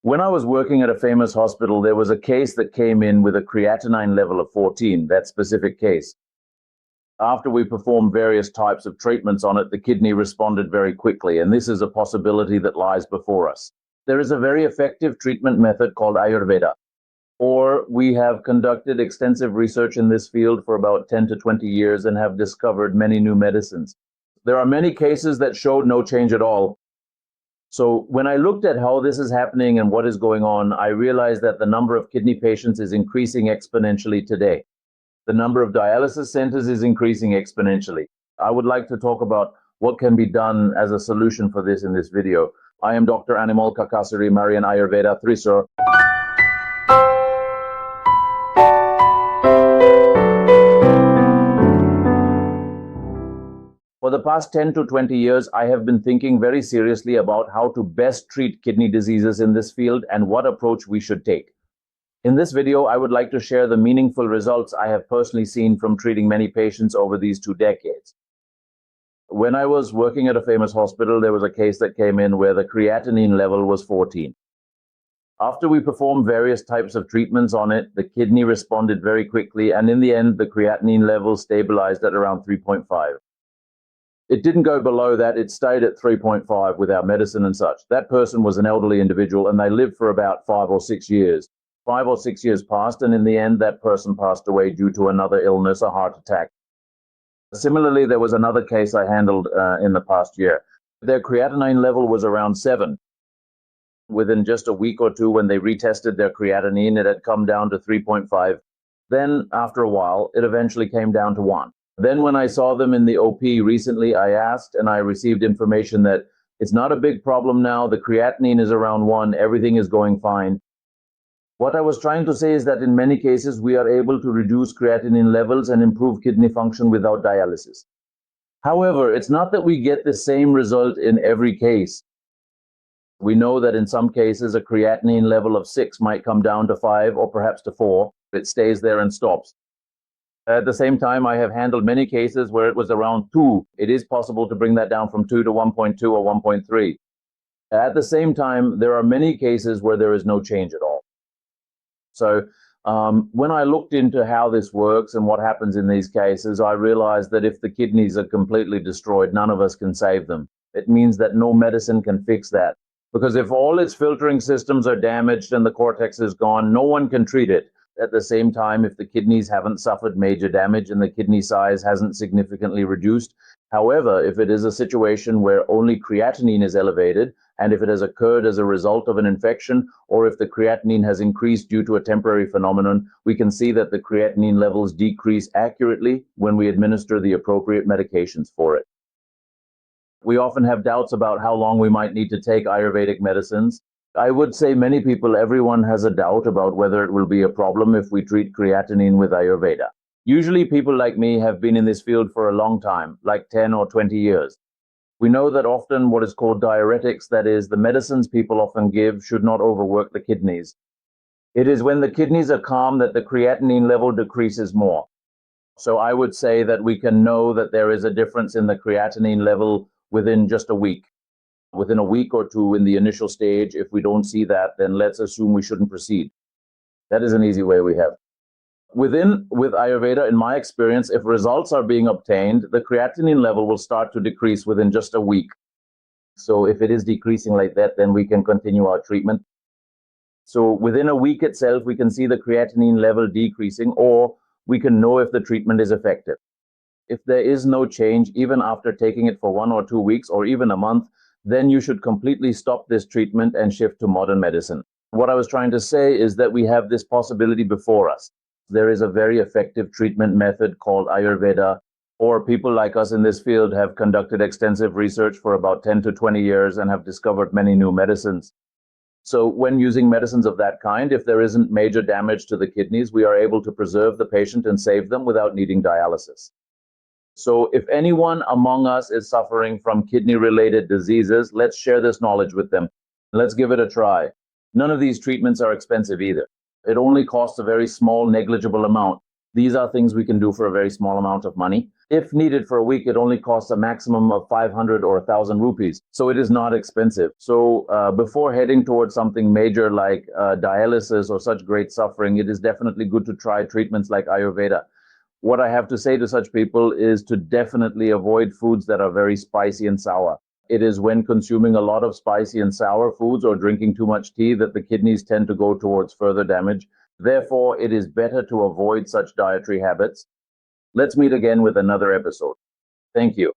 When I was working at a famous hospital, there was a case that came in with a creatinine level of 14, that specific case. After we performed various types of treatments on it, the kidney responded very quickly, and this is a possibility that lies before us. There is a very effective treatment method called Ayurveda, or we have conducted extensive research in this field for about 10 to 20 years and have discovered many new medicines. There are many cases that showed no change at all. So when I looked at how this is happening and what is going on, I realized that the number of kidney patients is increasing exponentially today. The number of dialysis centers is increasing exponentially. I would like to talk about what can be done as a solution for this in this video. I am Dr. Anumod Kakkassery Marian Ayurveda Thrissur. For the past 10 to 20 years, I have been thinking very seriously about how to best treat kidney diseases in this field and what approach we should take. In this video, I would like to share the meaningful results I have personally seen from treating many patients over these 2 decades. When I was working at a famous hospital, there was a case that came in where the creatinine level was 14. After we performed various types of treatments on it, the kidney responded very quickly, and in the end, the creatinine level stabilized at around 3.5. It didn't go below that, it stayed at 3.5 with our medicine and such. That person was an elderly individual and they lived for about 5 or 6 years. 5 or 6 years passed, and in the end, that person passed away due to another illness, a heart attack. Similarly, there was another case I handled in the past year. Their creatinine level was around 7. Within just a week or two, when they retested their creatinine, it had come down to 3.5. Then, after a while, it eventually came down to 1. Then when I saw them in the OP recently, I asked and I received information that it's not a big problem now, the creatinine is around 1, everything is going fine. What I was trying to say is that in many cases, we are able to reduce creatinine levels and improve kidney function without dialysis. However, it's not that we get the same result in every case. We know that in some cases, a creatinine level of 6 might come down to 5 or perhaps to 4. It stays there and stops. At the same time, I have handled many cases where it was around 2. It is possible to bring that down from 2 to 1.2 or 1.3. At the same time, there are many cases where there is no change at all. So when I looked into how this works and what happens in these cases, I realized that if the kidneys are completely destroyed, none of us can save them. It means that no medicine can fix that. Because if all its filtering systems are damaged and the cortex is gone, no one can treat it. At the same time, if the kidneys haven't suffered major damage and the kidney size hasn't significantly reduced. However, if it is a situation where only creatinine is elevated, and if it has occurred as a result of an infection, or if the creatinine has increased due to a temporary phenomenon, we can see that the creatinine levels decrease accurately when we administer the appropriate medications for it. We often have doubts about how long we might need to take Ayurvedic medicines. I would say many people, everyone has a doubt about whether it will be a problem if we treat creatinine with Ayurveda. Usually people like me have been in this field for a long time, like 10 or 20 years. We know that often what is called diuretics, that is, the medicines people often give, should not overwork the kidneys. It is when the kidneys are calm that the creatinine level decreases more. So I would say that we can know that there is a difference in the creatinine level within just a week. Within a week or two in the initial stage, if we don't see that, then let's assume we shouldn't proceed. That is an easy way we have. With Ayurveda, in my experience, if results are being obtained, the creatinine level will start to decrease within just a week. So if it is decreasing like that, then we can continue our treatment. So within a week itself, we can see the creatinine level decreasing, or we can know if the treatment is effective. If there is no change, even after taking it for 1 or 2 weeks or even a month, then you should completely stop this treatment and shift to modern medicine. What I was trying to say is that we have this possibility before us. There is a very effective treatment method called Ayurveda, or people like us in this field have conducted extensive research for about 10 to 20 years and have discovered many new medicines. So when using medicines of that kind, if there isn't major damage to the kidneys, we are able to preserve the patient and save them without needing dialysis. So if anyone among us is suffering from kidney-related diseases, let's share this knowledge with them. Let's give it a try. None of these treatments are expensive either. It only costs a very small, negligible amount. These are things we can do for a very small amount of money. If needed for a week, it only costs a maximum of 500 or 1,000 rupees. So it is not expensive. So before heading towards something major like dialysis or such great suffering, it is definitely good to try treatments like Ayurveda. What I have to say to such people is to definitely avoid foods that are very spicy and sour. It is when consuming a lot of spicy and sour foods or drinking too much tea that the kidneys tend to go towards further damage. Therefore, it is better to avoid such dietary habits. Let's meet again with another episode. Thank you.